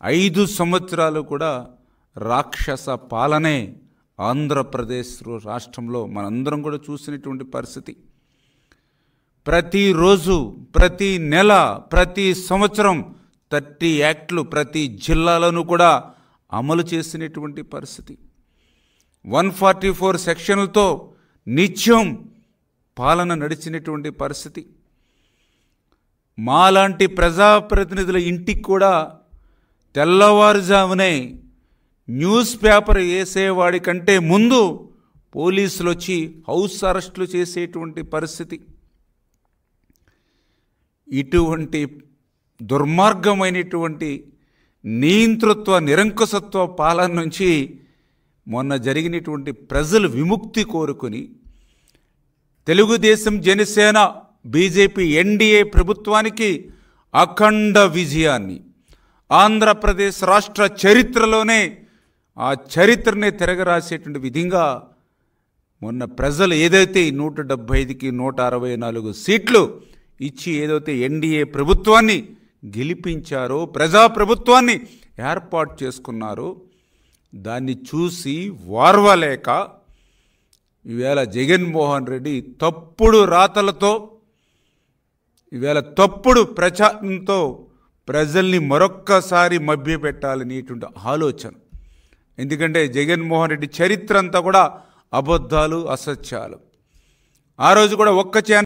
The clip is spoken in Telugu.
5 సంవత్సరాలు కూడా రాక్షస పాలనే ఆంధ్రప్రదేశ్ రాష్ట్రంలో మనందరం కూడా చూసినటువంటి పరిస్థితి. ప్రతిరోజు, ప్రతి నెల, ప్రతి సంవత్సరం 30 యాక్ట్లు ప్రతి జిల్లాలోనూ కూడా అమలు చేసినటువంటి పరిస్థితి. 144 సెక్షన్లతో నిత్యం పాలన నడిచినటువంటి పరిస్థితి. మాలాంటి ప్రజాప్రతినిధుల ఇంటికి కూడా తెల్లవారుజామునే న్యూస్ పేపర్ వేసేవాడి కంటే ముందు పోలీసులు వచ్చి హౌస్ అరెస్టులు చేసేటువంటి పరిస్థితి. ఇటువంటి దుర్మార్గమైనటువంటి నియంతృత్వ నిరంకుశత్వ పాలన నుంచి మొన్న జరిగినటువంటి ప్రజలు విముక్తి కోరుకుని తెలుగుదేశం, జనసేన, బీజేపీ ఎన్డీఏ ప్రభుత్వానికి అఖండ విజయాన్ని, ఆంధ్రప్రదేశ్ రాష్ట్ర చరిత్రలోనే ఆ చరిత్రనే తిరగరాసేటువంటి విధంగా మొన్న ప్రజలు ఏదైతే 175కి 164 సీట్లు ఇచ్చి ఏదైతే ఎన్డీఏ ప్రభుత్వాన్ని గెలిపించారో, ప్రజాప్రభుత్వాన్ని ఏర్పాటు చేసుకున్నారో, దాన్ని చూసి వార్వలేక ఈవేళ జగన్మోహన్ రెడ్డి తప్పుడు రాతలతో, ఈవేళ తప్పుడు ప్రచారంతో ప్రజల్ని మరొక్కసారి మభ్యపెట్టాలనేటువంటి ఆలోచన. ఎందుకంటే జగన్మోహన్ రెడ్డి చరిత్ర అంతా కూడా అబద్ధాలు, అసత్యాలు. ఆ రోజు కూడా ఒక్క ఛానల్